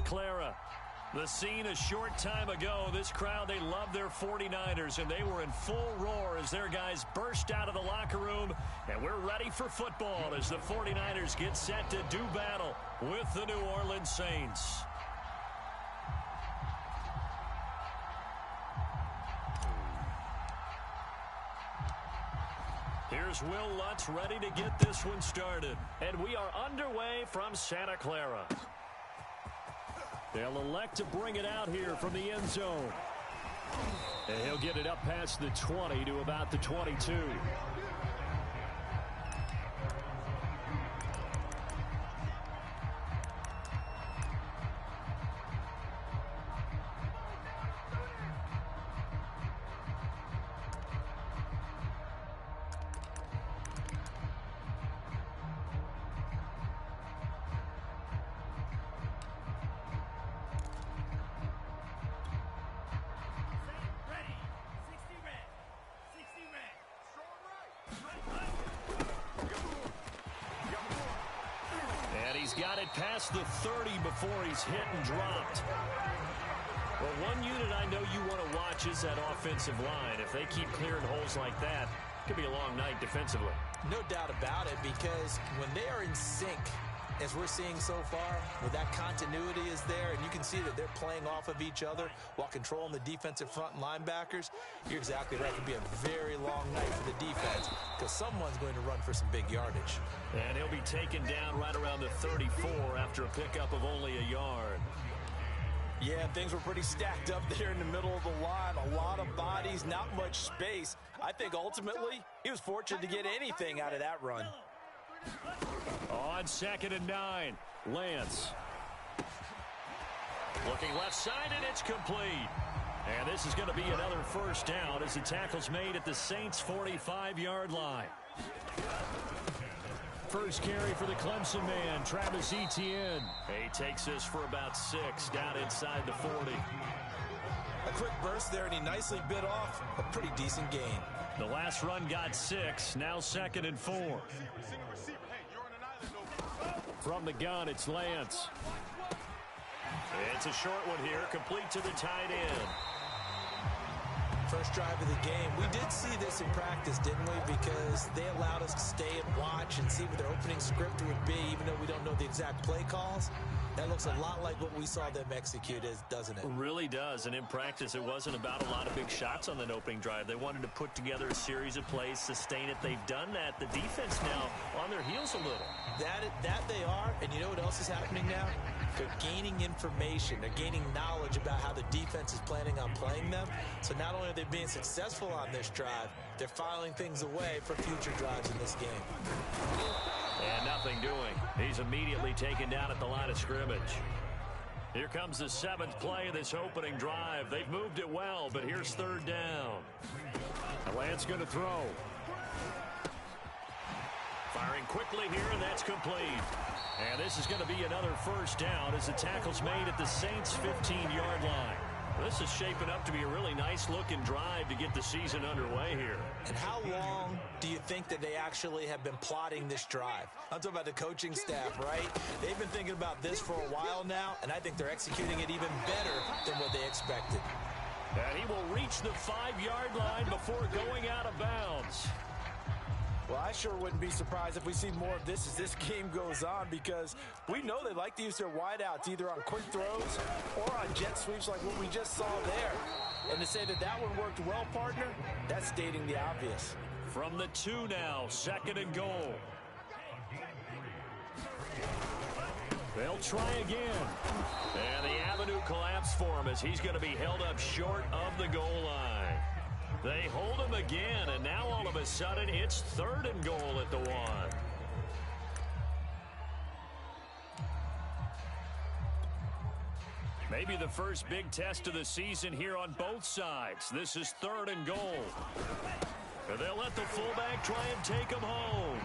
Clara. The scene a short time ago, this crowd, they love their 49ers, and they were in full roar as their guys burst out of the locker room, and we're ready for football as the 49ers get set to do battle with the New Orleans Saints. Here's Will Lutz ready to get this one started. And we are underway from Santa Clara. They'll elect to bring it out here from the end zone. And he'll get it up past the 20 to about the 22. He's got it past the 30 before he's hit and dropped. Well, one unit I know you want to watch is that offensive line. If they keep clearing holes like that, it could be a long night defensively. No doubt about it, because when they are in sync, as we're seeing so far, where that continuity is there, and you can see that they're playing off of each other while controlling the defensive front and linebackers, you're exactly right. It could be a very long night for the defense because someone's going to run for some big yardage. And he'll be taken down right around the 34 after a pickup of only a yard. Yeah, things were pretty stacked up there in the middle of the line. A lot of bodies, not much space. I think ultimately he was fortunate to get anything out of that run. On 2nd and 9, Lance. Looking left side, and it's complete. And this is going to be another first down as the tackle's made at the Saints' 45-yard line. First carry for the Clemson man, Travis Etienne. He takes this for about 6 down inside the 40. A quick burst there, and he nicely bit off a pretty decent gain. The last run got 6, now 2nd and 4. From the gun, it's Lance. It's a short one here, complete to the tight end. First drive of the game. We did see this in practice, didn't we? Because they allowed us to stay and watch and see what their opening script would be, even though we don't know the exact play calls. That looks a lot like what we saw them execute, doesn't it? It really does. And in practice, it wasn't about a lot of big shots on that opening drive. They wanted to put together a series of plays, sustain it. They've done that. The defense now on their heels a little. That they are. And you know what else is happening now? They're gaining information. They're gaining knowledge about how the defense is planning on playing them. So not only are they being successful on this drive, they're filing things away for future drives in this game. And nothing doing. He's immediately taken down at the line of scrimmage. Here comes the 7th play of this opening drive. They've moved it well, but here's 3rd down. Lance going to throw. Firing quickly here, and that's complete. And this is going to be another first down as the tackle's made at the Saints' 15-yard line. This is shaping up to be a really nice-looking drive to get the season underway here. And how long do you think that they actually have been plotting this drive? I'm talking about the coaching staff, right? They've been thinking about this for a while now, and I think they're executing it even better than what they expected. And he will reach the 5-yard line before going out of bounds. Well, I sure wouldn't be surprised if we see more of this as this game goes on, because we know they like to use their wideouts either on quick throws or on jet sweeps like what we just saw there. And to say that that one worked well, partner, that's stating the obvious. From the 2 now, 2nd and goal. They'll try again. And the avenue collapsed for him as he's going to be held up short of the goal line. They hold him again, and now all of a sudden it's 3rd and goal at the 1. Maybe the first big test of the season here on both sides. This is 3rd and goal. And they'll let the fullback try and take him home.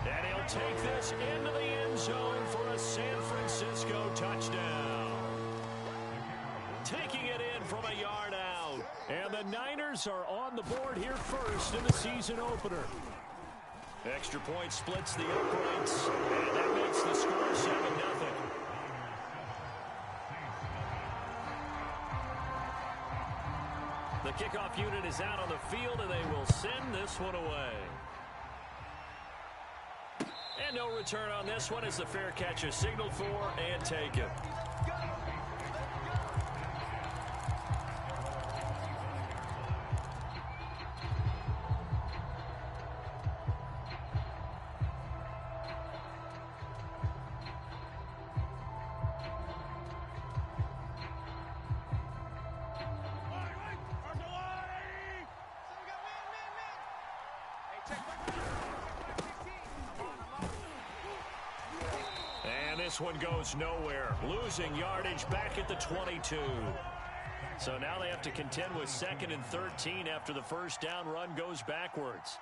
And he'll take this into the end zone for a San Francisco touchdown. Taking it in from a yard out. And the Niners are on the board here first in the season opener. Extra point splits the uprights, and that makes the score 7-0. The kickoff unit is out on the field, and they will send this one away. And no return on this one as the fair catch is signaled for and taken. This one goes nowhere, losing yardage back at the 22. So now they have to contend with 2nd and 13 after the first down run goes backwards.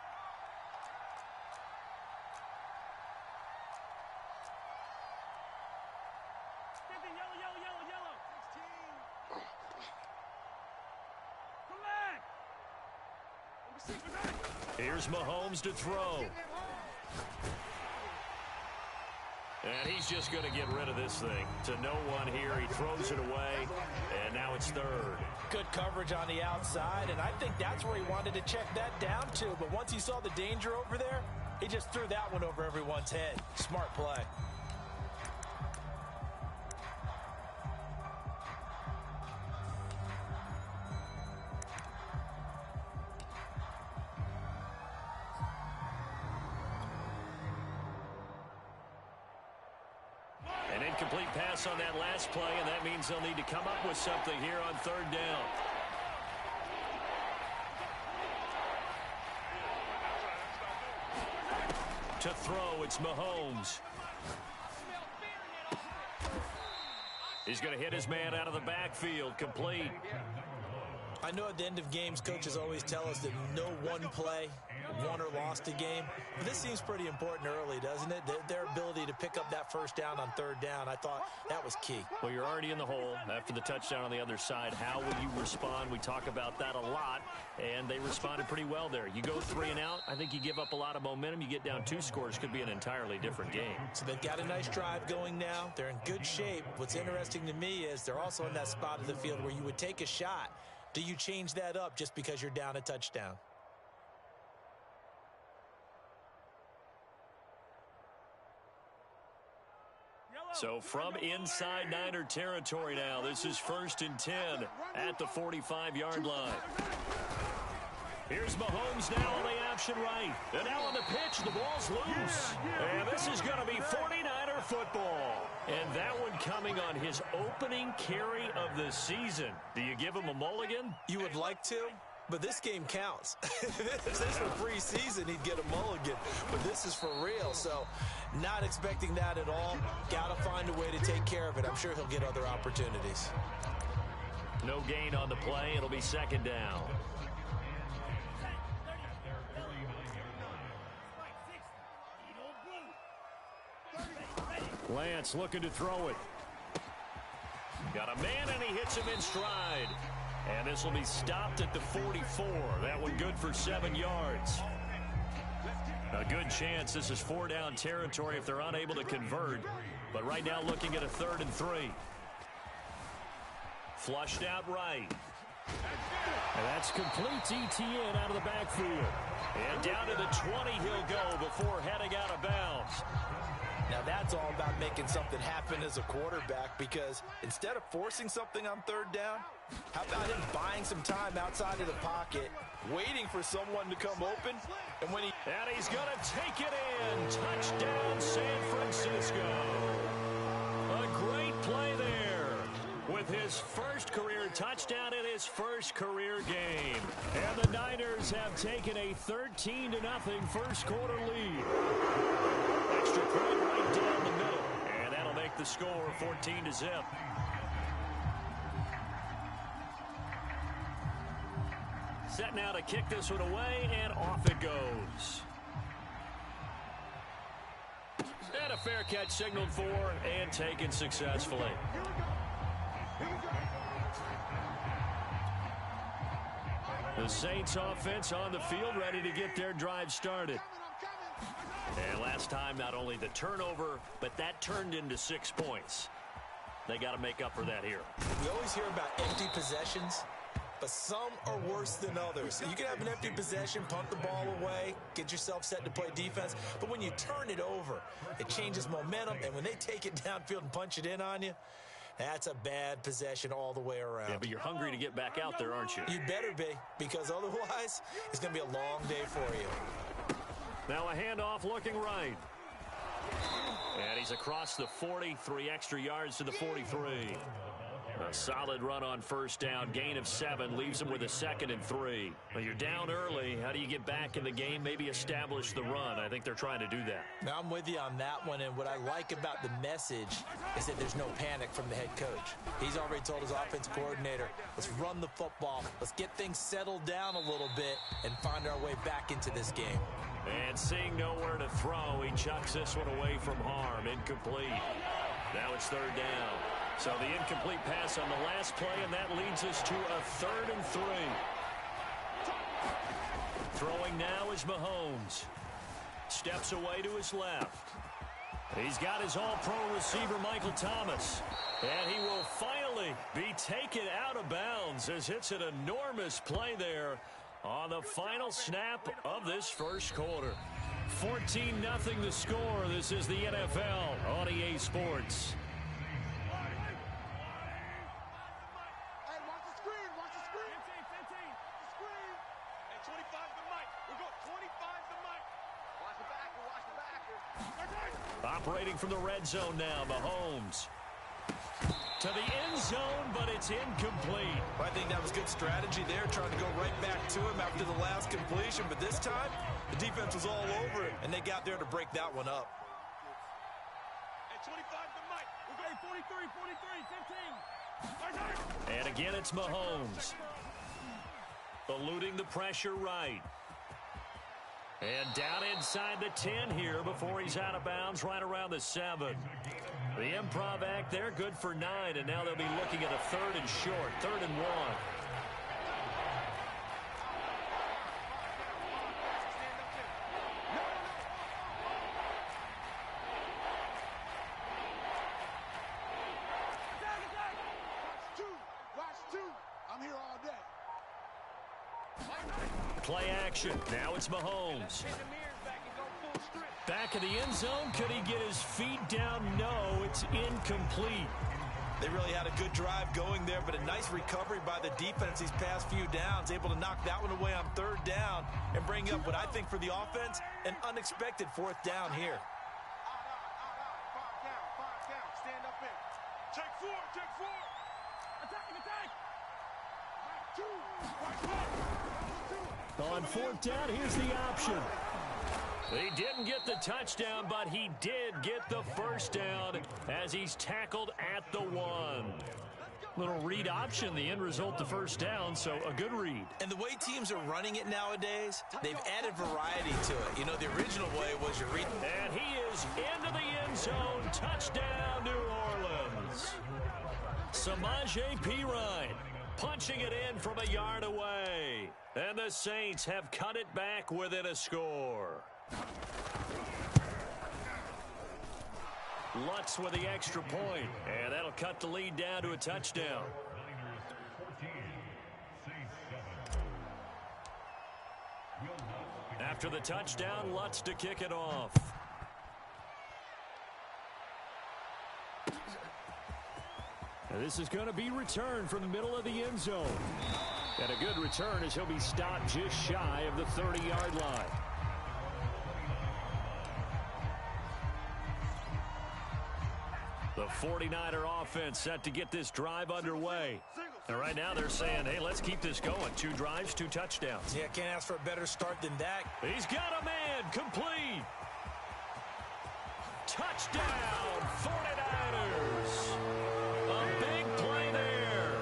Here's Mahomes to throw. And he's just going to get rid of this thing. To no one here. He throws it away, and now it's 3rd. Good coverage on the outside, and I think that's where he wanted to check that down to. But once he saw the danger over there, he just threw that one over everyone's head. Smart play. An incomplete pass on that last play, and that means they'll need to come up with something here on 3rd down. To throw, it's Mahomes. He's going to hit his man out of the backfield, complete. I know at the end of games, coaches always tell us that no one play won or lost a game. But this seems pretty important early, doesn't it? Their ability to pick up that first down on 3rd down, I thought that was key. Well, you're already in the hole after the touchdown on the other side. How will you respond? We talk about that a lot, and they responded pretty well there. You go 3 and out, I think you give up a lot of momentum. You get down 2 scores, could be an entirely different game. So they've got a nice drive going now. They're in good shape. What's interesting to me is they're also in that spot of the field where you would take a shot. Do you change that up just because you're down a touchdown? So from inside Niner territory now, this is 1st and 10 at the 45-yard line. Here's Mahomes now on the option right. And now on the pitch, the ball's loose. And this is going to be 49er football. And that one coming on his opening carry of the season. Do you give him a mulligan? You would like to, but this game counts. If this was preseason, he'd get a mulligan. But this is for real, so not expecting that at all. Got to find a way to take care of it. I'm sure he'll get other opportunities. No gain on the play. It'll be 2nd down. Lance looking to throw it. Got a man, and he hits him in stride. And this will be stopped at the 44. That one good for 7 yards. A good chance this is 4-down territory if they're unable to convert. But right now looking at a 3rd and 3. Flushed out right. And that's complete to Etienne out of the backfield. And down to the 20 he'll go before heading out of bounds. Now that's all about making something happen as a quarterback, because instead of forcing something on 3rd down, how about him buying some time outside of the pocket, waiting for someone to come open, and when and he's going to take it in. Touchdown, San Francisco. A great play there with his first career touchdown in his first career game. And the Niners have taken a 13-0 first quarter lead. Extra point right down the middle. And that'll make the score 14-0. Set now to kick this one away, and off it goes. And a fair catch signaled for and taken successfully. The Saints offense on the field, ready to get their drive started. And last time, not only the turnover, but that turned into 6 points. They got to make up for that here. We always hear about empty possessions. but some are worse than others. You can have an empty possession, punt the ball away, get yourself set to play defense, but when you turn it over, it changes momentum, and when they take it downfield and punch it in on you, that's a bad possession all the way around. Yeah, but you're hungry to get back out there, aren't you? You better be, because otherwise, it's going to be a long day for you. Now a handoff looking right. And he's across the 40, 3 extra yards to the 43. A solid run on first down, gain of 7, leaves him with a 2nd and 3. Well, you're down early. How do you get back in the game, maybe establish the run? I think they're trying to do that. Now, I'm with you on that one, and what I like about the message is that there's no panic from the head coach. He's already told his offensive coordinator, let's run the football, let's get things settled down a little bit and find our way back into this game. And seeing nowhere to throw, he chucks this one away from harm. Incomplete. Now it's 3rd down. So the incomplete pass on the last play, and that leads us to a 3rd and 3. Throwing now is Mahomes. Steps away to his left. He's got his all-pro receiver, Michael Thomas. And he will finally be taken out of bounds as it's an enormous play there on the final snap of this first quarter. 14-0 the score. This is the NFL on EA Sports. Operating from the red zone now, Mahomes. To the end zone, but it's incomplete. Well, I think that was good strategy there, trying to go right back to him after the last completion. But this time, the defense was all over it, and they got there to break that one up. At 25 to Mike. We're going 43, 15. And again, it's Mahomes. Eluding the pressure right. And down inside the 10 here before he's out of bounds right around the 7. The improv act there, good for 9, and now they'll be looking at a 3rd and short, 3rd and 1. Play action. Now it's Mahomes. Back of the end zone. Could he get his feet down? No, it's incomplete. They really had a good drive going there, but a nice recovery by the defense these past few downs, able to knock that one away on 3rd down and bring up what I think for the offense, an unexpected 4th down here. 5 down. Stand up in. Check 4. Attack. 2. On 4th down, here's the option. He didn't get the touchdown, but he did get the first down as he's tackled at the 1. Little read option, the end result, the first down, so a good read. And the way teams are running it nowadays, they've added variety to it. You know, the original way was you read. And he is into the end zone. Touchdown, New Orleans. Samaje Perine punching it in from a yard away. And the Saints have cut it back within a score. Lutz with the extra point, and that'll cut the lead down to a touchdown. After the touchdown, Lutz to kick it off. And this is going to be returned from the middle of the end zone. And a good return as he'll be stopped just shy of the 30-yard line. The 49er offense set to get this drive underway. And right now they're saying, hey, let's keep this going. 2 drives, 2 touchdowns. Yeah, can't ask for a better start than that. He's got a man, complete. Touchdown, 49ers. A big play there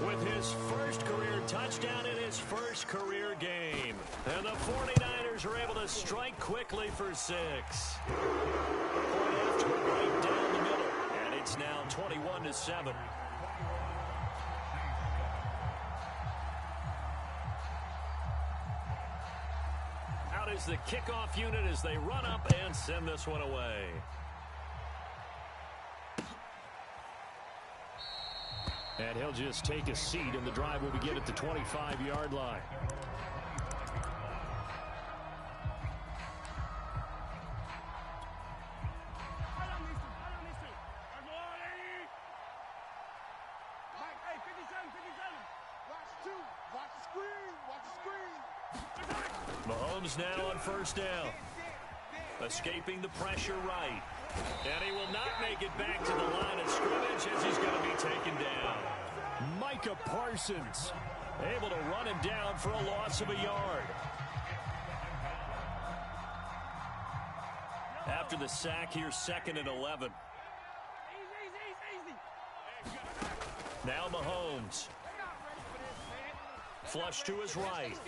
with his first career touchdown in his first career game. And the 49ers are able to strike quickly for 6. Point after right down the middle. And it's now 21-7. Out is the kickoff unit as they run up and send this one away. And he'll just take a seat, and the drive will begin at the 25-yard line. Mahomes now on first down. Escaping the pressure right. And he will not make it back to the line of scrimmage as he's going to be taken down. Micah Parsons able to run him down for a loss of a yard. After the sack here, 2nd and 11. Now Mahomes. Flush to his right.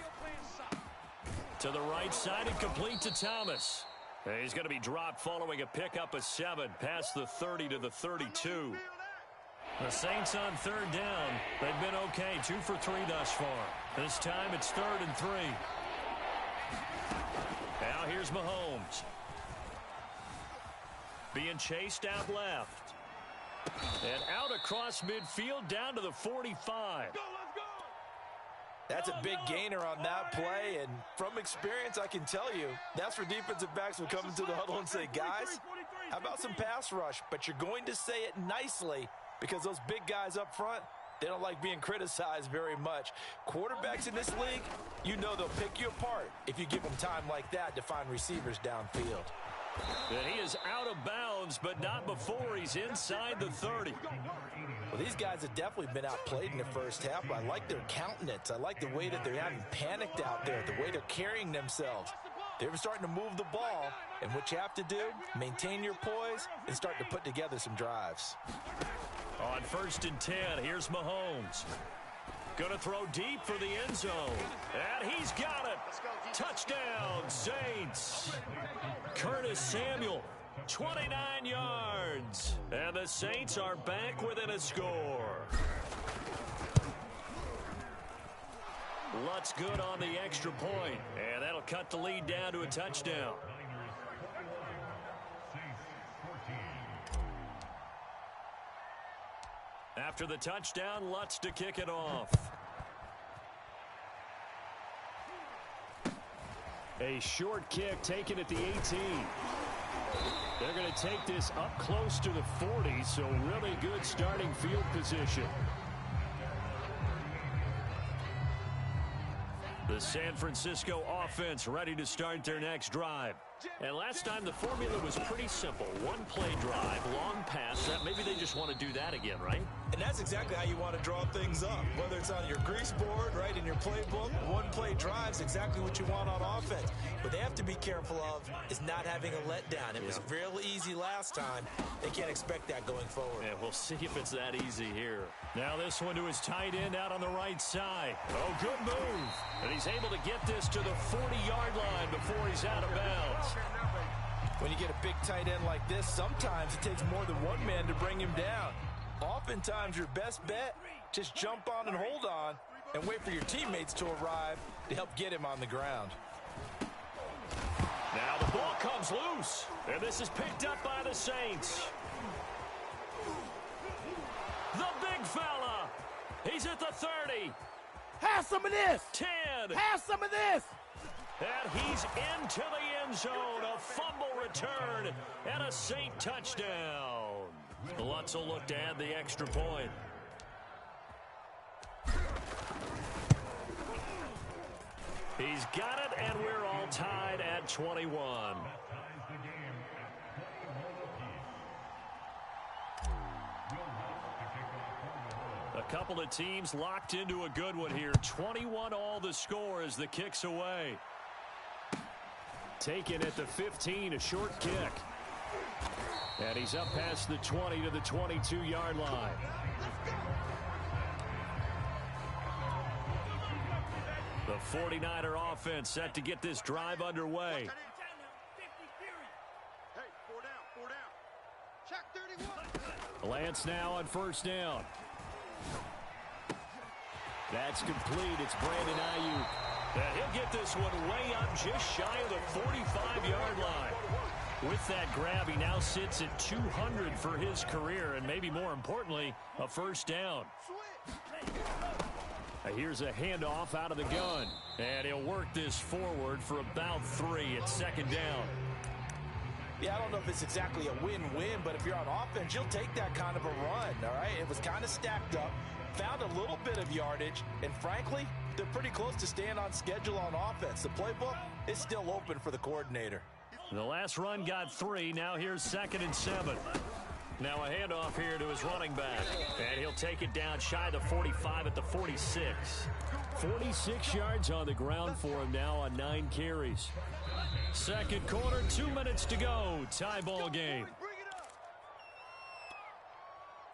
To the right side and complete to Thomas. He's going to be dropped following a pickup of 7 past the 30 to the 32. The Saints on 3rd down. They've been okay, 2 for 3 thus far. This time it's 3rd and 3. Now here's Mahomes. Being chased out left. And out across midfield down to the 45. That's a big gainer on that play, and from experience, I can tell you, that's where defensive backs will come into the huddle and say, guys, how about some pass rush? But you're going to say it nicely because those big guys up front, they don't like being criticized very much. Quarterbacks in this league, you know they'll pick you apart if you give them time like that to find receivers downfield. And he is out of bounds, but not before he's inside the 30. Well, these guys have definitely been outplayed in the first half, but I like their countenance. I like the way that they haven't panicked out there, the way they're carrying themselves. They're starting to move the ball, and what you have to do, maintain your poise and start to put together some drives. On 1st and 10, here's Mahomes. Going to throw deep for the end zone. And he's got it. Touchdown, Saints. Curtis Samuel, 29 yards. And the Saints are back within a score. Lutz good on the extra point. And that'll cut the lead down to a touchdown. After the touchdown, Lutz to kick it off. A short kick taken at the 18. They're going to take this up close to the 40, so really good starting field position. The San Francisco offense ready to start their next drive. And last time the formula was pretty simple. One play drive, long pass. Maybe they just want to do that again, right? And that's exactly how you want to draw things up. Whether it's on your grease board, right, in your playbook, one play drive is exactly what you want on offense. What they have to be careful of is not having a letdown. It was real easy last time. They can't expect that going forward. Yeah, we'll see if it's that easy here. Now this one to his tight end out on the right side. Oh, good move. And he's able to get this to the 40-yard line before he's out of bounds. When you get a big tight end like this, sometimes it takes more than one man to bring him down. Oftentimes, your best bet, just jump on and hold on and wait for your teammates to arrive to help get him on the ground. Now the ball comes loose, and this is picked up by the Saints. The big fella. He's at the 30. Have some of this. 10. Have some of this. And he's into the end zone. A fumble return and a Saint touchdown. Lutz will look to add the extra point. He's got it, and we're all tied at 21. A couple of teams locked into a good one here. 21 all the score as the kick's away. Taken at the 15, a short kick. And he's up past the 20 to the 22-yard line. The 49er offense set to get this drive underway. Lance now on first down. That's complete. It's Brandon Ayuk. And he'll get this one way up just shy of the 45-yard line. With that grab, he now sits at 200 for his career, and maybe more importantly, a first down. Here's a handoff out of the gun, and he'll work this forward for about 3 at second down. Yeah, I don't know if it's exactly a win-win, but if you're on offense, you'll take that kind of a run, all right? It was kind of stacked up, found a little bit of yardage, and frankly, they're pretty close to staying on schedule on offense. The playbook is still open for the coordinator. The last run got 3. Now here's 2nd and 7. Now a handoff here to his running back. And he'll take it down shy of the 45 at the 46. 46 yards on the ground for him now on 9 carries. Second quarter, 2 minutes to go. Tie ball game.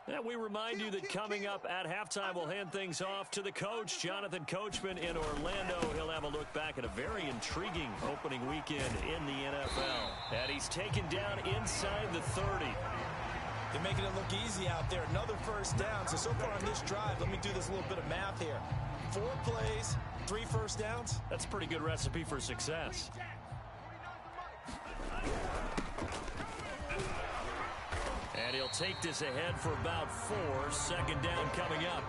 And we remind you that coming up at halftime, we'll hand things off to the coach, Jonathan Coachman in Orlando. He'll have a look back at a very intriguing opening weekend in the NFL. And he's taken down inside the 30. They're making it look easy out there. Another first down. So far on this drive, let me do this little bit of math here. 4 plays, 3 first downs. That's a pretty good recipe for success. And he'll take this ahead for about 4. Second down coming up.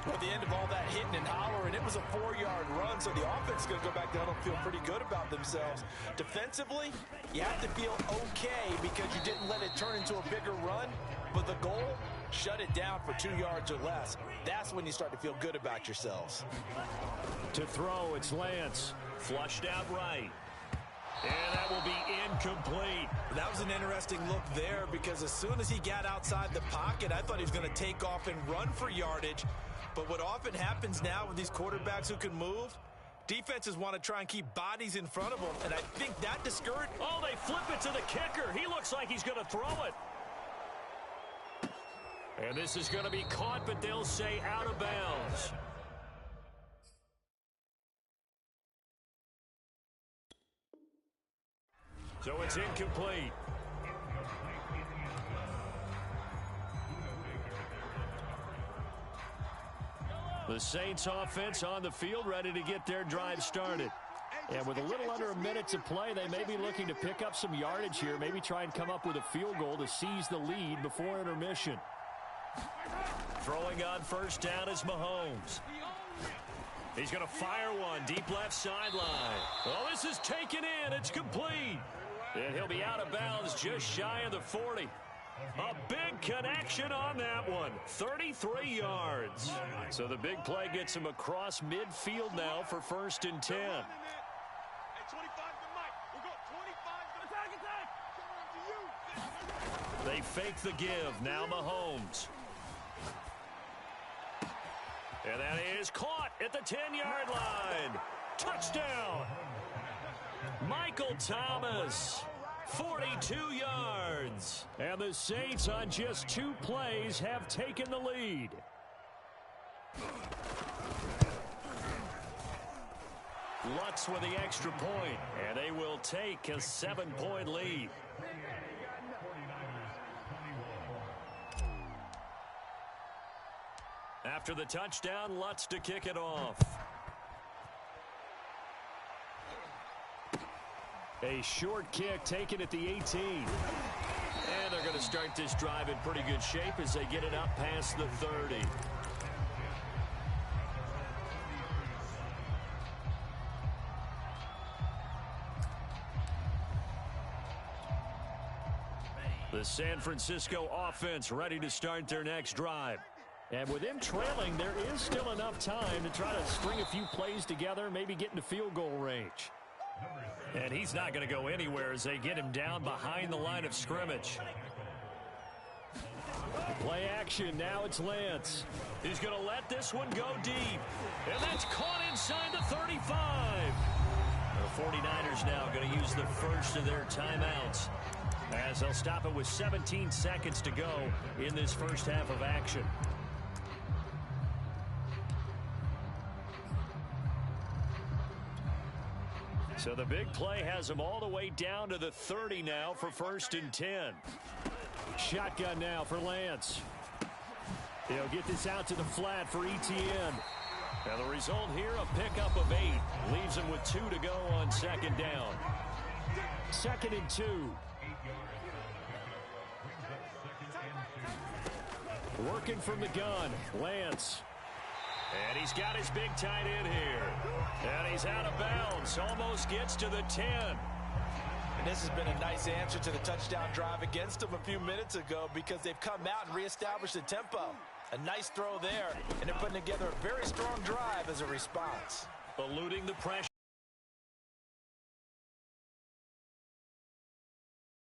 Well, at the end of all that hitting and hollering, it was a 4-yard run, so the offense is going to go back down and feel pretty good about themselves. Defensively, you have to feel okay because you didn't let it turn into a bigger run, but the goal, shut it down for 2 yards or less. That's when you start to feel good about yourselves. To throw, it's Lance. Flushed out right. And that will be incomplete. That was an interesting look there because as soon as he got outside the pocket, I thought he was going to take off and run for yardage. But what often happens now with these quarterbacks who can move, defenses want to try and keep bodies in front of them, and I think that discouraged. Oh, they flip it to the kicker. He looks like he's going to throw it. And this is going to be caught, but they'll say out of bounds. So it's incomplete. The Saints offense on the field ready to get their drive started. And with a little under a minute to play, they may be looking to pick up some yardage here, maybe try and come up with a field goal to seize the lead before intermission. Throwing on first down is Mahomes. He's going to fire one deep left sideline. Well, this is taken in. It's complete. And he'll be out of bounds just shy of the 40. A big connection on that one. 33 yards. So the big play gets him across midfield now for 1st and 10. They fake the give. Now Mahomes. And that is caught at the 10-yard line. Touchdown. Michael Thomas. 42 yards. And the Saints on just 2 plays have taken the lead. Lutz with the extra point, and they will take a 7-point lead. After the touchdown, Lutz to kick it off. A short kick taken at the 18. And they're going to start this drive in pretty good shape as they get it up past the 30. The San Francisco offense ready to start their next drive. And with them trailing, there is still enough time to try to string a few plays together, maybe get into field goal range. And he's not going to go anywhere as they get him down behind the line of scrimmage. Play action. Now it's Lance. He's going to let this one go deep. And that's caught inside the 35. The 49ers now going to use the first of their timeouts as they'll stop it with 17 seconds to go in this first half of action. So the big play has him all the way down to the 30 now for 1st and 10. Shotgun now for Lance. He'll get this out to the flat for Etienne. And the result here, a pickup of 8. Leaves him with 2 to go on 2nd down. 2nd and 2. Working from the gun, Lance. And he's got his big tight end here. And he's out of bounds. Almost gets to the 10. And this has been a nice answer to the touchdown drive against them a few minutes ago because they've come out and reestablished the tempo. A nice throw there, and they're putting together a very strong drive as a response. Eluding the pressure.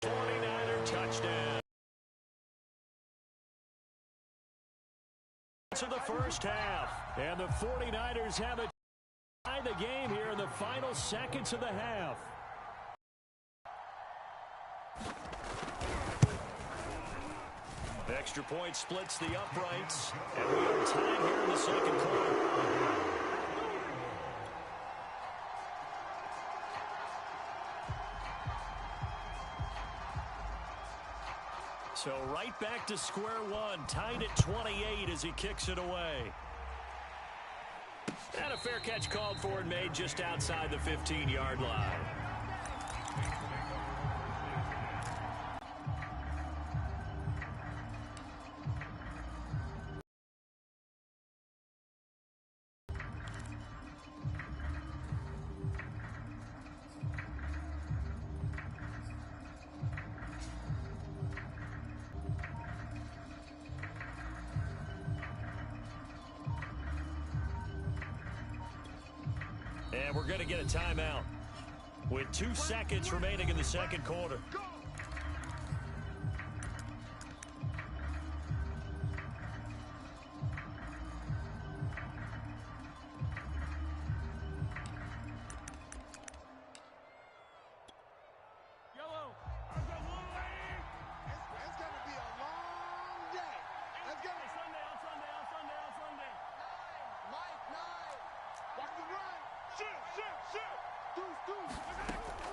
49er touchdown. To the first half. And the 49ers have a tie the game here in the final seconds of the half. Extra point splits the uprights. And we are tied here in the second quarter. So right back to square one, tied at 28 as he kicks it away. And a fair catch called for and made just outside the 15-yard line. And we're going to get a timeout with 2 seconds remaining in the second quarter.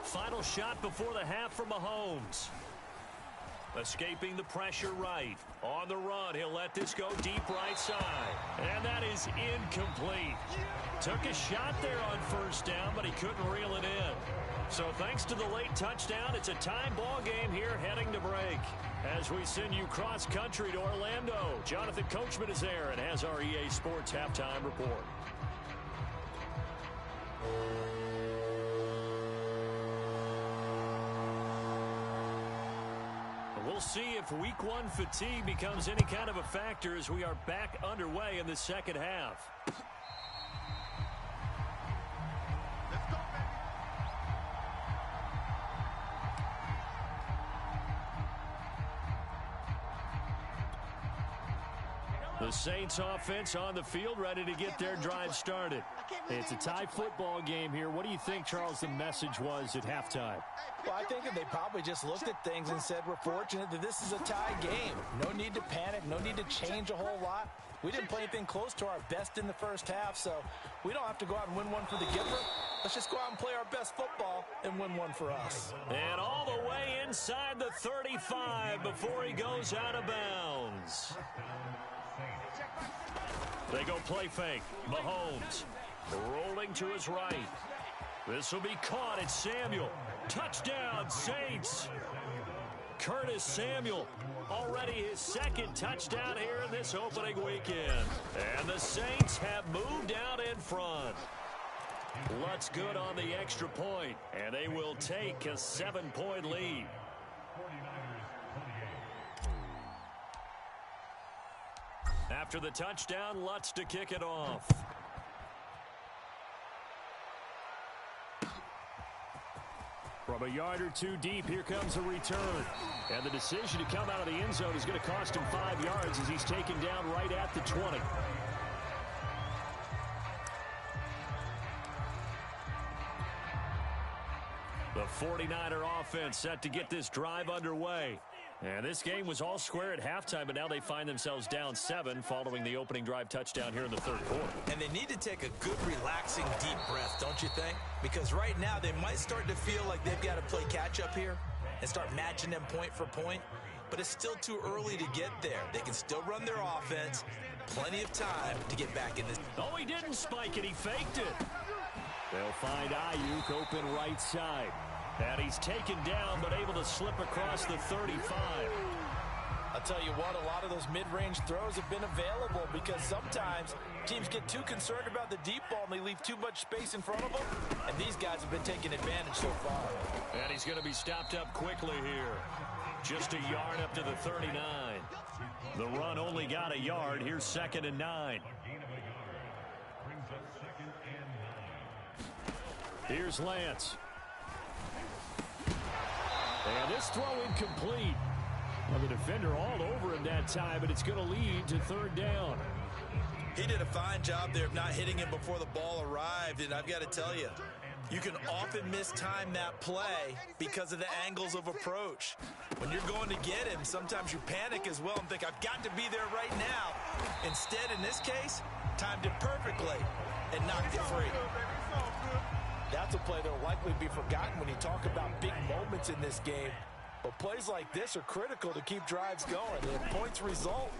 Final shot before the half from Mahomes. Escaping the pressure right. On the run, he'll let this go deep right side. And that is incomplete. Took a shot there on first down, but he couldn't reel it in. So thanks to the late touchdown, it's a time ball game here heading to break. As we send you cross country to Orlando, Jonathan Coachman is there and has our EA Sports halftime report. We'll see if week one fatigue becomes any kind of a factor as we are back underway in the second half. The Saints offense on the field ready to get their drive started. It's a tie football game here. What do you think, Charles, the message was at halftime? Well, I think that they probably just looked at things and said, we're fortunate that this is a tie game. No need to panic. No need to change a whole lot. We didn't play anything close to our best in the first half, so we don't have to go out and win one for the giver. Let's just go out and play our best football and win one for us. And all the way inside the 35 before he goes out of bounds. They go play fake. Mahomes rolling to his right. This will be caught. It's Samuel. Touchdown, Saints. Curtis Samuel, already his second touchdown here in this opening weekend. And the Saints have moved out in front. Lutz good on the extra point, and they will take a 7-point lead. After the touchdown, Lutz to kick it off. From a yard or two deep, here comes a return. And the decision to come out of the end zone is going to cost him 5 yards as he's taken down right at the 20. The 49er offense set to get this drive underway. And this game was all square at halftime, but now they find themselves down 7 following the opening drive touchdown here in the third quarter. And they need to take a good, relaxing, deep breath, don't you think? Because right now they might start to feel like they've got to play catch-up here and start matching them point for point. But it's still too early to get there. They can still run their offense. Plenty of time to get back in this. Oh, he didn't spike it. He faked it. They'll find Ayuk open right side. And he's taken down, but able to slip across the 35. I'll tell you what, a lot of those mid-range throws have been available because sometimes teams get too concerned about the deep ball and they leave too much space in front of them, and these guys have been taking advantage so far. And he's going to be stopped up quickly here. Just a yard up to the 39. The run only got a yard. Here's 2nd and 9. Here's Lance. And this throw incomplete. Well, the defender all over him that time, but it's going to lead to 3rd down. He did a fine job there of not hitting him before the ball arrived, and I've got to tell you, you can often mistime that play because of the angles of approach. When you're going to get him, sometimes you panic as well and think, I've got to be there right now. Instead, in this case, timed it perfectly and knocked it free. That's a play that will likely be forgotten when you talk about big moments in this game. But plays like this are critical to keep drives going. If points result,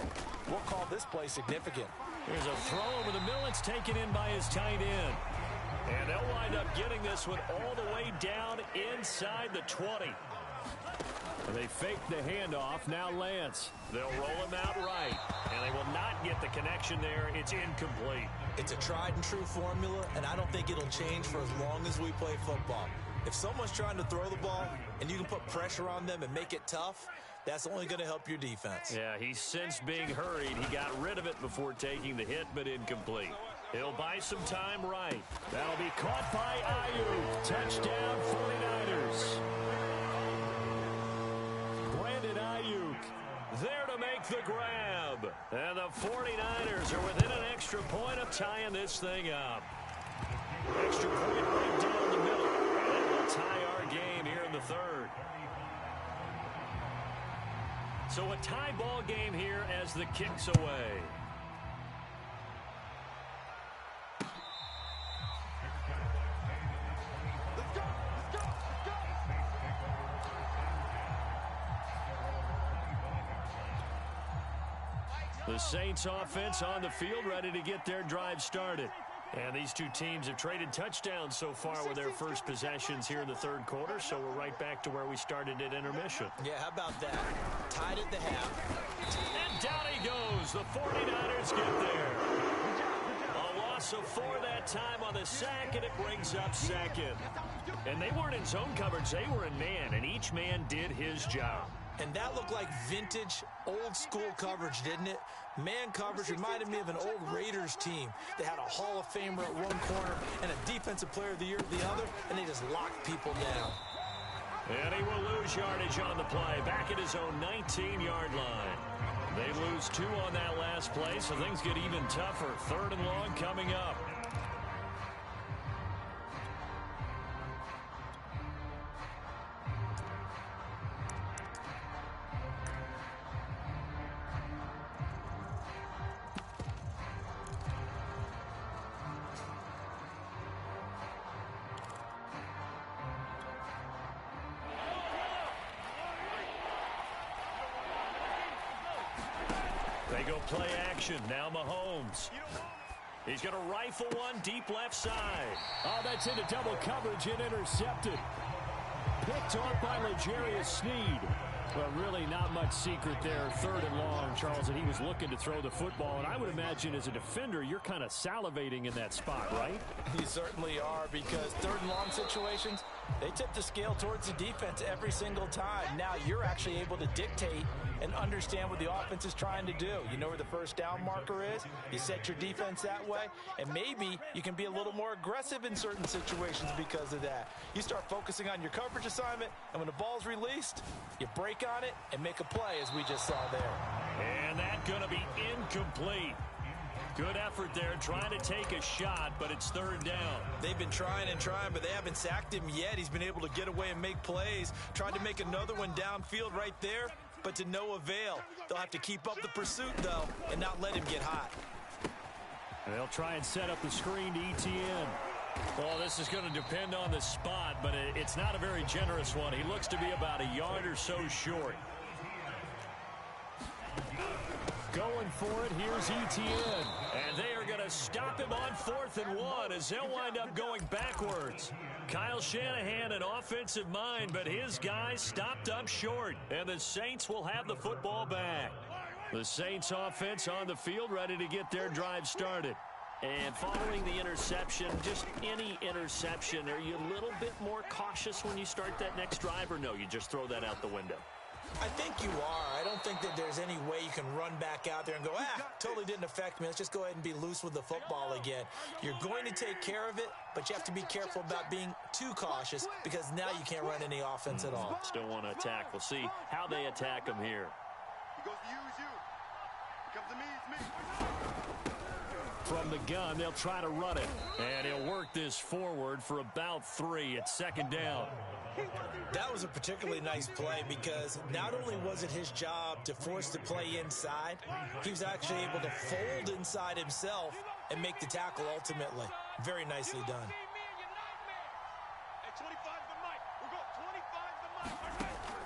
we'll call this play significant. Here's a throw over the middle. It's taken in by his tight end. And they'll wind up getting this one all the way down inside the 20. And they fake the handoff. Now Lance. They'll roll him out right. And they will not get the connection there. It's incomplete. It's a tried and true formula, and I don't think it'll change for as long as we play football. If someone's trying to throw the ball and you can put pressure on them and make it tough, that's only going to help your defense. Yeah, he's since being hurried. He got rid of it before taking the hit, but incomplete. He'll buy some time right. That'll be caught by Ayuk. Touchdown 49ers. Brandon Ayuk there to make the grab. And the 49ers are within an extra point of tying this thing up. Extra point right down the middle. And we'll tie our game here in the 3rd. So a tie ball game here as the kick's away. The Saints offense on the field ready to get their drive started. And these two teams have traded touchdowns so far with their first possessions here in the 3rd quarter, so we're right back to where we started at intermission. Yeah, how about that? Tied at the half. And down he goes. The 49ers get there. A loss of 4 that time on the sack, and it brings up 2nd. And they weren't in zone coverage. They were in man, and each man did his job. And that looked like vintage, old-school coverage, didn't it? Man coverage reminded me of an old Raiders team. They had a Hall of Famer at one corner and a Defensive Player of the Year at the other, and they just locked people down. And he will lose yardage on the play, back at his own 19-yard line. They lose 2 on that last play, so things get even tougher. 3rd and long coming up. They go play action. Now Mahomes. He's going to rifle one deep left side. Oh, that's into double coverage and intercepted. Picked off by L'Jarius Sneed. Well, really not much secret there. 3rd and long, Charles, and he was looking to throw the football. And I would imagine as a defender, you're kind of salivating in that spot, right? You certainly are, because 3rd and long situations, they tip the scale towards the defense every single time. Now you're actually able to dictate and understand what the offense is trying to do. You know where the first down marker is. You set your defense that way, and maybe you can be a little more aggressive in certain situations because of that. You start focusing on your coverage assignment, and when the ball's released, you break on it and make a play, as we just saw there. And that's going to be incomplete. Good effort there, trying to take a shot, but it's 3rd down. They've been trying and trying, but they haven't sacked him yet. He's been able to get away and make plays. Tried to make another one downfield right there, but to no avail. They'll have to keep up the pursuit, though, and not let him get hot. They'll try and set up the screen to ETN. Well, this is going to depend on the spot, but it's not a very generous one. He looks to be about a yard or so short. Going for it. Here's Etienne. And they are going to stop him on 4th and 1 as they'll wind up going backwards. Kyle Shanahan, an offensive mind, but his guys stopped up short. And the Saints will have the football back. The Saints offense on the field ready to get their drive started. And following the interception, just any interception, are you a little bit more cautious when you start that next drive, or no, you just throw that out the window? I think you are. I don't think that there's any way you can run back out there and go, totally didn't affect me. Let's just go ahead and be loose with the football again. You're going to take care of it, but you have to be careful about being too cautious because now you can't run any offense at all. Still want to attack. We'll see how they attack them here. He goes to you, it's you. He comes to me, it's me. From the gun, they'll try to run it. And he'll work this forward for about 3 at 2nd down. That was a particularly nice play because not only was it his job to force the play inside, he was actually able to fold inside himself and make the tackle ultimately. Very nicely done.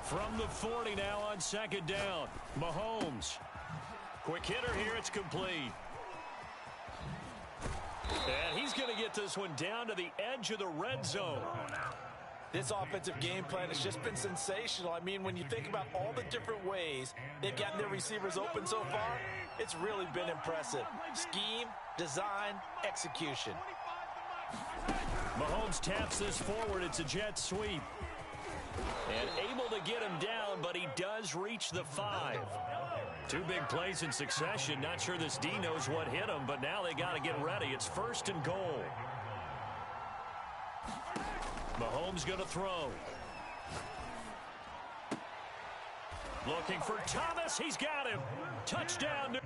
From the 40 now on 2nd down, Mahomes. Quick hitter here, it's complete. And he's going to get this one down to the edge of the red zone. This offensive game plan has just been sensational. I mean, when you think about all the different ways they've gotten their receivers open so far, it's really been impressive. Scheme, design, execution. Mahomes taps this forward. It's a jet sweep. And able to get him down, but he does reach the 5. 2 big plays in succession. Not sure this D knows what hit him, but now they got to get ready. It's 1st and goal. Mahomes going to throw. Looking for Thomas. He's got him. Touchdown. New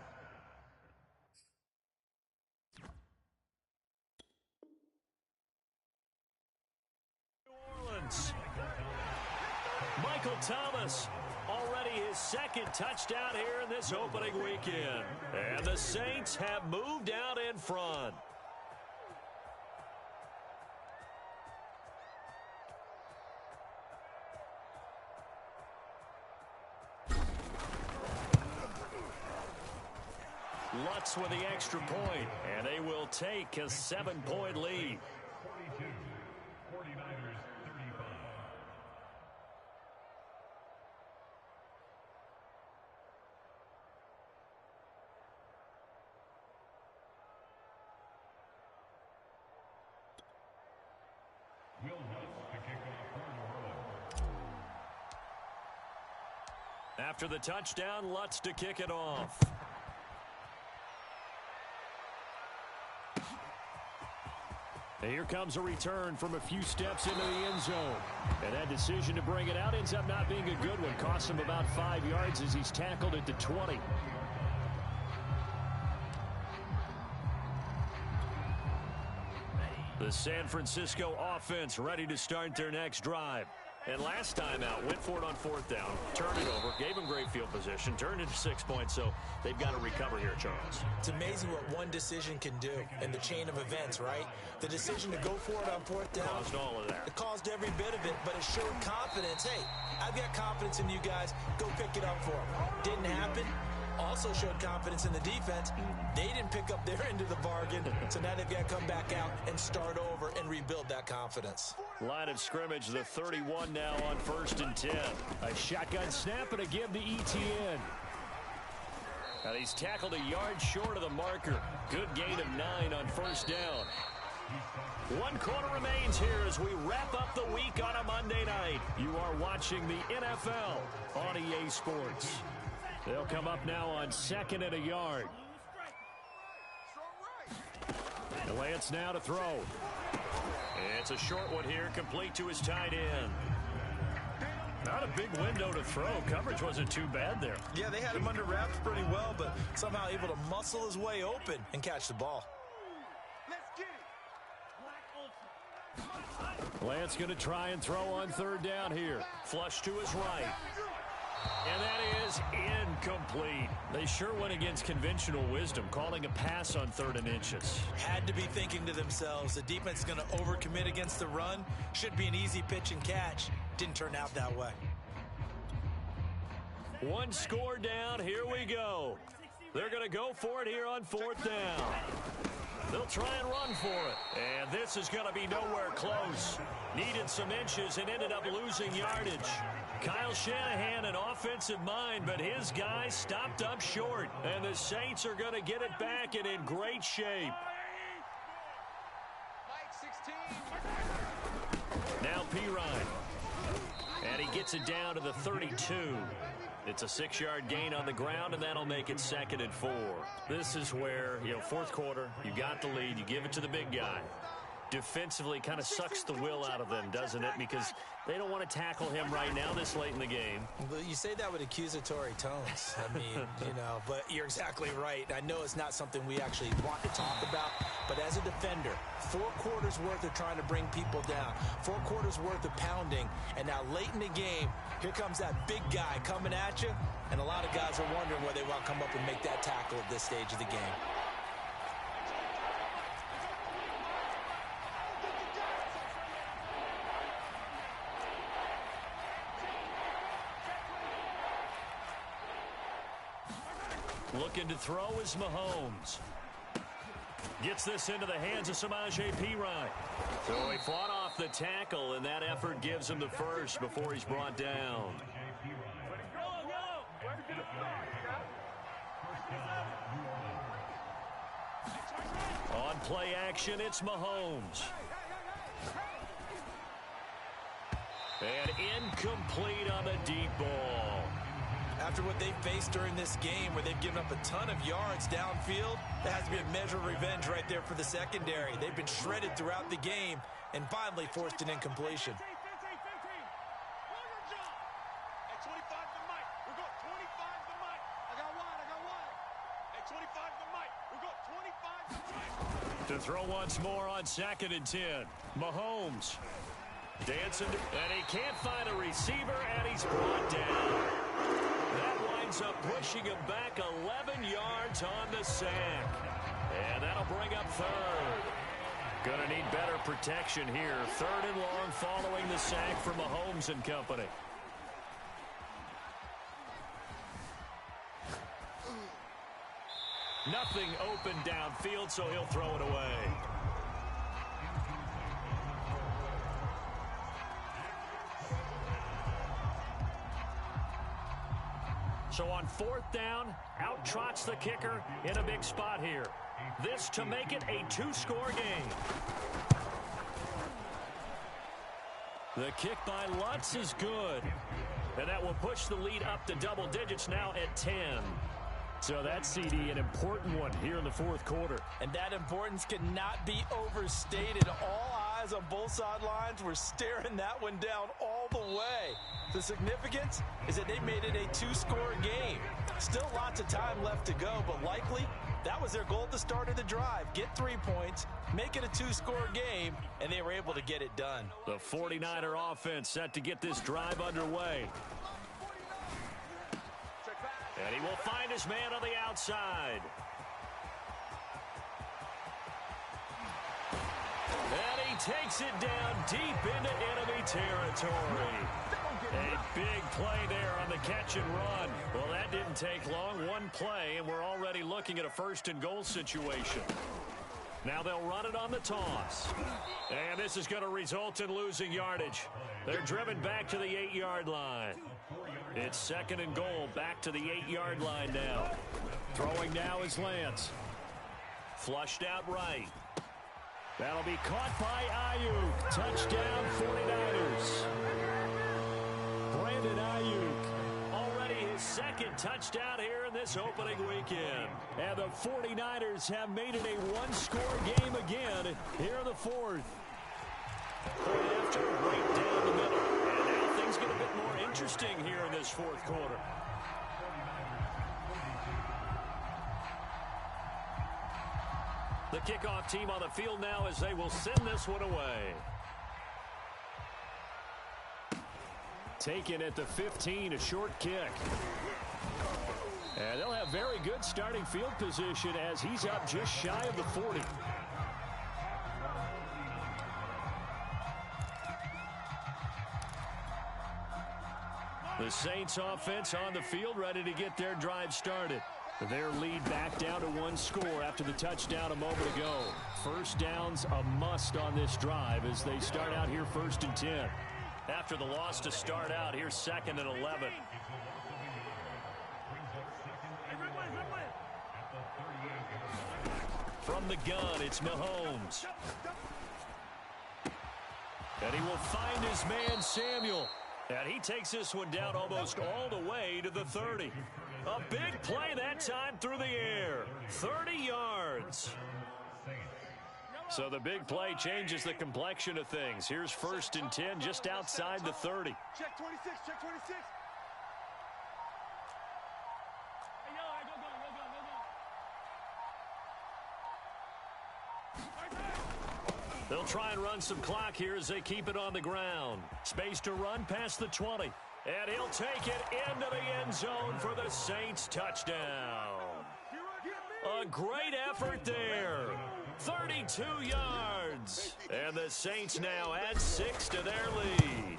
Orleans. Michael Thomas. Already his 2nd touchdown here in this opening weekend. And the Saints have moved out in front. Lutz with the extra point, and they will take a 7-point lead. 42, 49ers 35. Will Lutz to kick off for New Orleans. After the touchdown, Lutz to kick it off. Here comes a return from a few steps into the end zone. And that decision to bring it out ends up not being a good one. Costs him about 5 yards as he's tackled at the 20. The San Francisco offense ready to start their next drive. And last time out, went for it on 4th down, turned it over, gave him great field position, turned into 6 points, so they've got to recover here, Charles. It's amazing what one decision can do in the chain of events, right? The decision to go for it on 4th down. Caused all of that. It caused every bit of it, but it showed confidence. Hey, I've got confidence in you guys. Go pick it up for them. Didn't happen. Also showed confidence in the defense. They didn't pick up their end of the bargain, so now they've got to come back out and start over and rebuild that confidence. Line of scrimmage, the 31 now on 1st and 10. A shotgun snap and a give to Etienne. And he's tackled a yard short of the marker. Good gain of 9 on 1st down. 1 quarter remains here as we wrap up the week on a Monday night. You are watching the NFL on EA Sports. They'll come up now on 2nd and a yard. And Lance now to throw. It's a short one here, complete to his tight end. Not a big window to throw. Coverage wasn't too bad there. Yeah, they had him under wraps pretty well, but somehow able to muscle his way open and catch the ball. Lance going to try and throw on 3rd down here. Flush to his right. And that is incomplete. They sure went against conventional wisdom, calling a pass on 3rd and inches. Had to be thinking to themselves, the defense is going to overcommit against the run. Should be an easy pitch and catch. Didn't turn out that way. 1 score down. Here we go. They're going to go for it here on 4th down. They'll try and run for it. And this is going to be nowhere close. Needed some inches and ended up losing yardage. Kyle Shanahan, an offensive mind, but his guys stopped up short. And the Saints are going to get it back and in great shape. Now Pirine. And he gets it down to the 32. It's a 6-yard gain on the ground, and that'll make it 2nd and 4. This is where, fourth quarter, you got the lead, you give it to the big guy. Defensively kind of sucks the will out of them, doesn't it? Because they don't want to tackle him right now this late in the game. But you say that with accusatory tones. I mean, but you're exactly right. I know it's not something we actually want to talk about, but as a defender, 4 quarters worth of trying to bring people down, 4 quarters worth of pounding, and now late in the game, here comes that big guy coming at you, and a lot of guys are wondering where they want to come up and make that tackle at this stage of the game. Looking to throw is Mahomes. Gets this into the hands of Samaje Perine. So he fought off the tackle, and that effort gives him the first before he's brought down. On play action, it's Mahomes. And incomplete on the deep ball. After what they've faced during this game, where they've given up a ton of yards downfield, there has to be a measure of revenge right there for the secondary. They've been shredded throughout the game and finally forced an incompletion. To throw once more on 2nd and 10. Mahomes dancing, and he can't find a receiver, and he's brought down. That winds up pushing him back 11 yards on the sack. And that'll bring up 3rd. Gonna need better protection here. 3rd and long following the sack for Mahomes and company. Nothing open downfield, so he'll throw it away. So on 4th down, out trots the kicker in a big spot here. This to make it a 2-score game. The kick by Lutz is good. And that will push the lead up to double digits now at 10. So that's, CD, an important one here in the 4th quarter. And that importance cannot be overstated. All eyes on both sidelines were staring that one down all the way. The significance is that they made it a 2-score game. Still lots of time left to go, but likely that was their goal at the start of the drive. Get 3 points, make it a 2-score game, and they were able to get it done. The 49er offense set to get this drive underway. And he will find his man on the outside. And he takes it down deep into enemy territory. A big play there on the catch and run. Well, that didn't take long. One play, and we're already looking at a 1st and goal situation. Now they'll run it on the toss. And this is going to result in losing yardage. They're driven back to the 8-yard line. It's 2nd and goal, back to the 8-yard line now. Throwing now is Lance. Flushed out right. That'll be caught by Ayuk. Touchdown 49ers. Brandon Ayuk, already his 2nd touchdown here in this opening weekend. And the 49ers have made it a 1-score game again here in the 4th. Point after, right down the middle. And now things get a bit more interesting here in this 4th quarter. The kickoff team on the field now as they will send this one away. Taken at the 15, a short kick. And they'll have very good starting field position as he's up just shy of the 40. The Saints offense on the field ready to get their drive started. Their lead back down to one score after the touchdown a moment ago. First down's a must on this drive as they start out here 1st and 10. After the loss to start out, here's 2nd and 11. From the gun, it's Mahomes. And he will find his man, Samuel. And he takes this one down almost all the way to the 30. A big play that time through the air. 30 yards. So the big play changes the complexion of things. Here's 1st and 10 just outside the 30. Check 26, check 26. They'll try and run some clock here as they keep it on the ground. Space to run past the 20. And he'll take it into the end zone for the Saints touchdown. A great effort there. 32 yards. And the Saints now add 6 to their lead.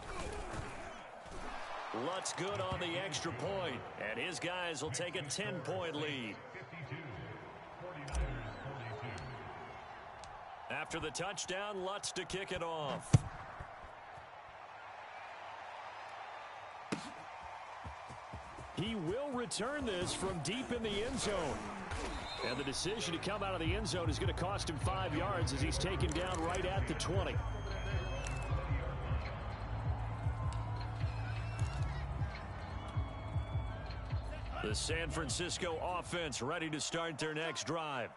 Lutz good on the extra point. And his guys will take a 10-point lead. After the touchdown, Lutz to kick it off. He will return this from deep in the end zone. And the decision to come out of the end zone is going to cost him 5 yards as he's taken down right at the 20. The San Francisco offense ready to start their next drive.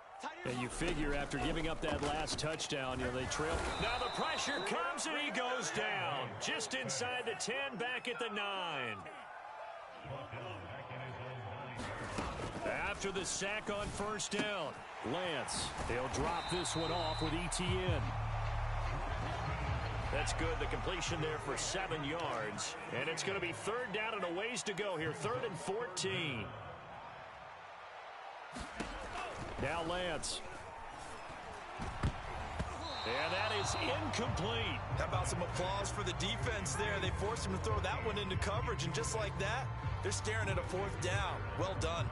And you figure after giving up that last touchdown, they trail. Now the pressure comes and he goes down. Just inside the 10, back at the 9. After the sack on 1st down, Lance, he'll drop this one off with ETN. That's good. The completion there for 7 yards. And it's going to be 3rd down and a ways to go here. 3rd and 14. Now Lance. And that is incomplete. How about some applause for the defense there? They forced him to throw that one into coverage, and just like that, they're staring at a 4th down. Well done.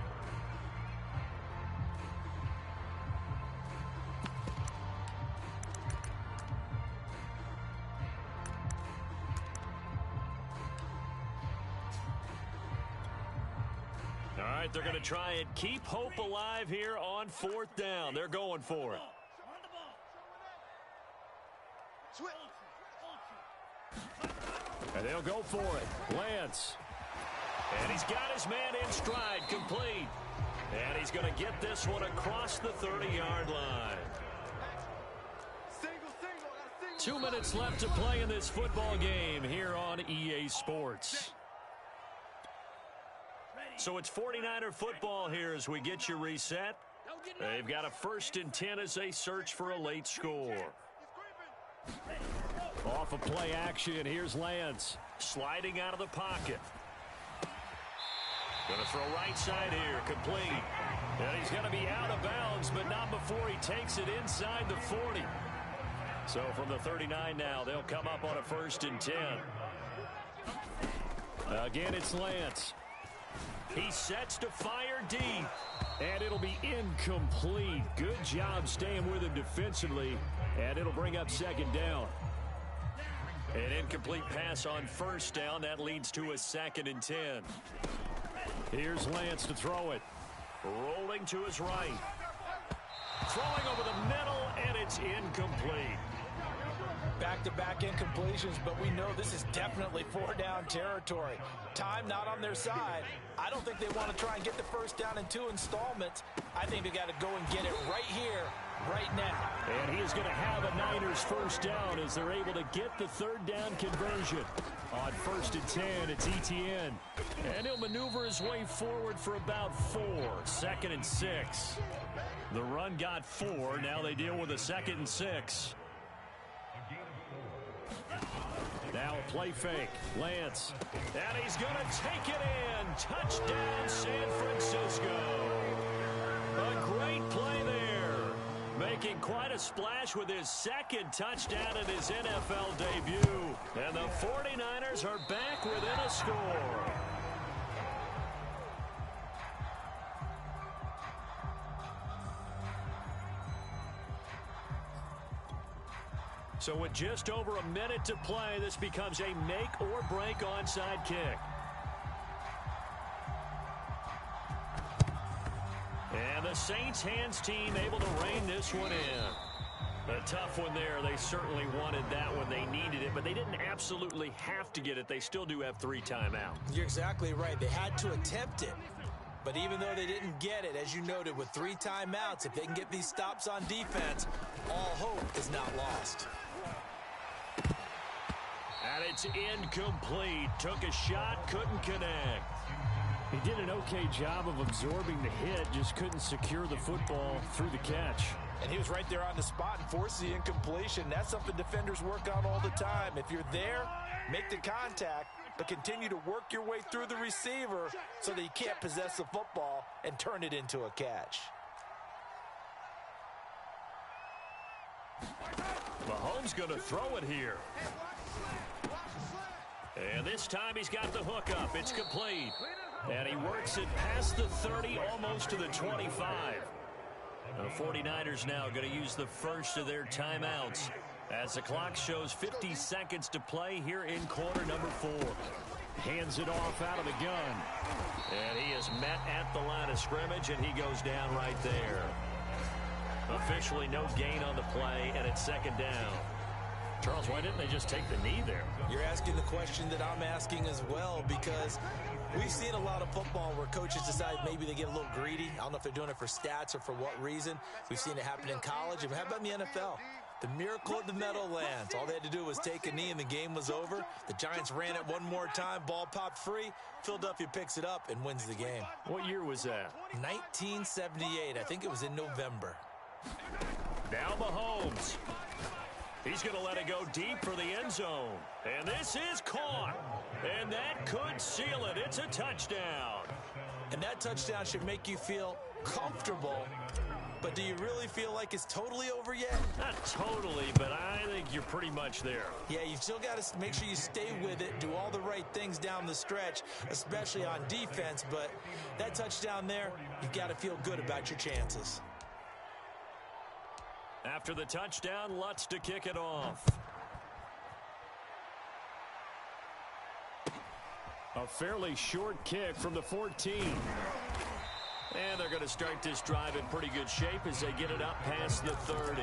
All right, they're going to try and keep hope alive here on 4th down. They're going for it. And they'll go for it. Lance. And he's got his man in stride, complete. And he's going to get this one across the 30-yard line. 2 minutes left to play in this football game here on EA Sports. So it's 49er football here as we get you reset. They've got a 1st and 10 as they search for a late score. Off of play action, here's Lance. Sliding out of the pocket. Going to throw right side here, complete. And he's going to be out of bounds, but not before he takes it inside the 40. So from the 39 now, they'll come up on a 1st and 10. Again, it's Lance. He sets to fire deep. And it'll be incomplete. Good job staying with him defensively. And it'll bring up 2nd down. An incomplete pass on 1st down. That leads to a 2nd and 10. Here's Lance to throw it. Rolling to his right. Throwing over the middle, and it's incomplete. Back-to-back incompletions, but we know this is definitely 4-down territory. Time not on their side. I don't think they want to try and get the 1st down in 2 installments. I think they got to go and get it right here, right now. And he is going to have a Niners 1st down as they're able to get the 3rd down conversion. On 1st and 10, it's ETN. And he'll maneuver his way forward for about 4. 2nd and 6. The run got 4. Now they deal with a 2nd and 6. Now a play fake. Lance. And he's going to take it in. Touchdown, San Francisco. A great play there. Making quite a splash with his 2nd touchdown in his NFL debut. And the 49ers are back within a score. So with just over a minute to play, this becomes a make-or-break onside kick. And the Saints hands team able to rein this one in. A tough one there. They certainly wanted that when they needed it, but they didn't absolutely have to get it. They still do have 3 timeouts. You're exactly right. They had to attempt it. But even though they didn't get it, as you noted, with 3 timeouts, if they can get these stops on defense, all hope is not lost. And it's incomplete. Took a shot, couldn't connect. He did an okay job of absorbing the hit, just couldn't secure the football through the catch. And he was right there on the spot and forced the incompletion. That's something defenders work on all the time. If you're there, make the contact, but continue to work your way through the receiver so that he can't possess the football and turn it into a catch. Mahomes going to throw it here. And this time he's got the hook up. It's complete. And he works it past the 30, almost to the 25. The 49ers now going to use the first of their timeouts as the clock shows 50 seconds to play here in quarter number 4. Hands it off out of the gun. And he is met at the line of scrimmage, and he goes down right there. Officially no gain on the play, and it's second down. Charles, why didn't they just take the knee there? You're asking the question that I'm asking as well, because we've seen a lot of football where coaches decide maybe they get a little greedy. I don't know if they're doing it for stats or for what reason. We've seen it happen in college. And how about in the NFL? The miracle at the Meadowlands. All they had to do was take a knee and the game was over. The Giants ran it one more time. Ball popped free. Philadelphia picks it up and wins the game. What year was that? 1978. I think it was in November. Now Mahomes. He's going to let it go deep for the end zone. And this is caught. And that could seal it. It's a touchdown. And that touchdown should make you feel comfortable. But do you really feel like it's totally over yet? Not totally, but I think you're pretty much there. Yeah, you've still got to make sure you stay with it, do all the right things down the stretch, especially on defense. But that touchdown there, you've got to feel good about your chances. After the touchdown, Lutz to kick it off. A fairly short kick from the 14. And they're going to start this drive in pretty good shape as they get it up past the 30.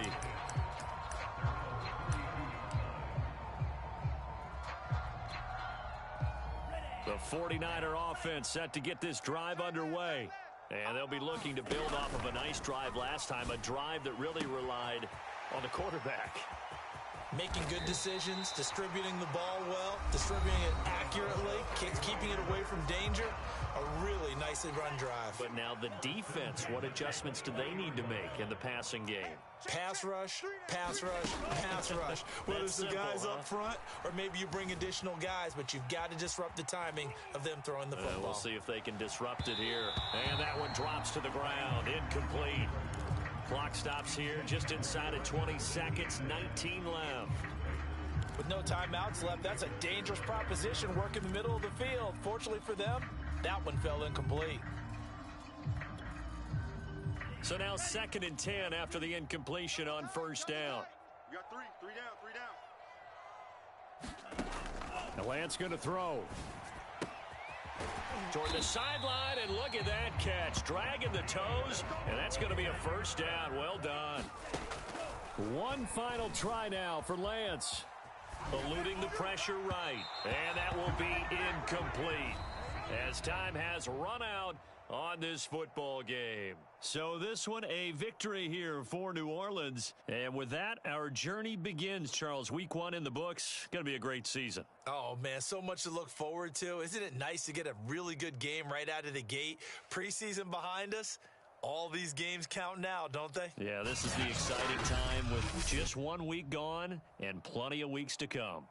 The 49er offense set to get this drive underway. And they'll be looking to build off of a nice drive last time, a drive that really relied on the quarterback. Making good decisions, distributing the ball well, distributing it accurately, keeping it away from danger. A really nicely run drive. But now the defense, what adjustments do they need to make in the passing game? Pass rush, pass rush, pass rush. Whether it's the guys up front or maybe you bring additional guys, but you've got to disrupt the timing of them throwing the football. We'll see if they can disrupt it here. And that one drops to the ground, incomplete. Clock stops here just inside of 20 seconds, 19 left. With no timeouts left, that's a dangerous proposition. Work in the middle of the field. Fortunately for them, that one fell incomplete. So now 2nd and 10 after the incompletion on first down. We got three down. Now Lance going to throw. Toward the sideline, and look at that catch. Dragging the toes, and that's going to be a first down. Well done. One final try now for Lance. Eluding the pressure right, and that will be incomplete as time has run out on this football game. So this one a victory here for New Orleans. And with that, our journey begins, Charles. Week 1 in the books. Going to be a great season. Oh, man, so much to look forward to. Isn't it nice to get a really good game right out of the gate? Preseason behind us. All these games count now, don't they? Yeah, this is the exciting time with just 1 week gone and plenty of weeks to come.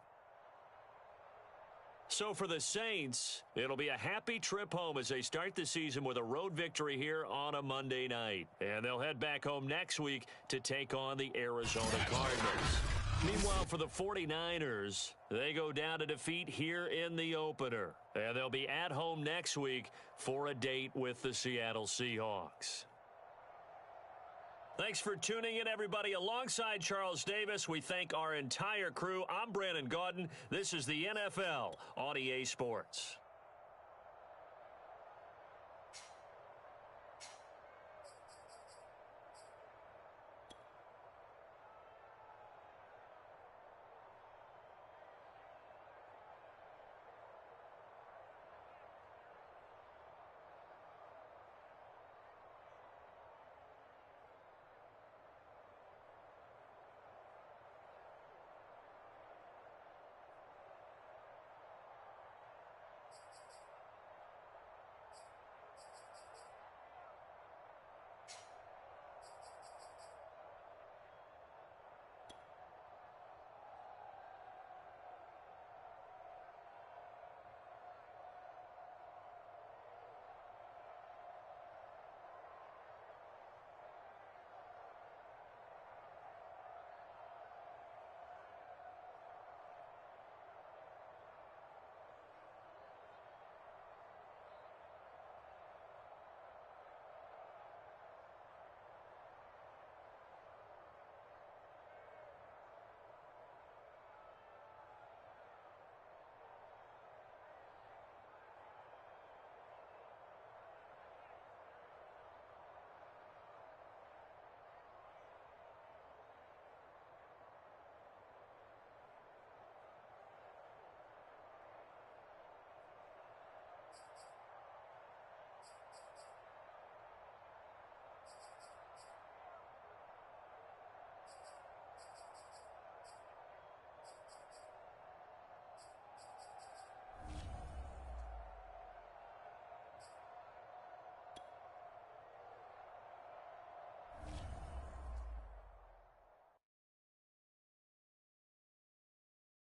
So for the Saints, it'll be a happy trip home as they start the season with a road victory here on a Monday night. And they'll head back home next week to take on the Arizona Cardinals. Meanwhile, for the 49ers, they go down to defeat here in the opener. And they'll be at home next week for a date with the Seattle Seahawks. Thanks for tuning in, everybody. Alongside Charles Davis, we thank our entire crew. I'm Brandon Gaudin. This is the NFL on EA Sports.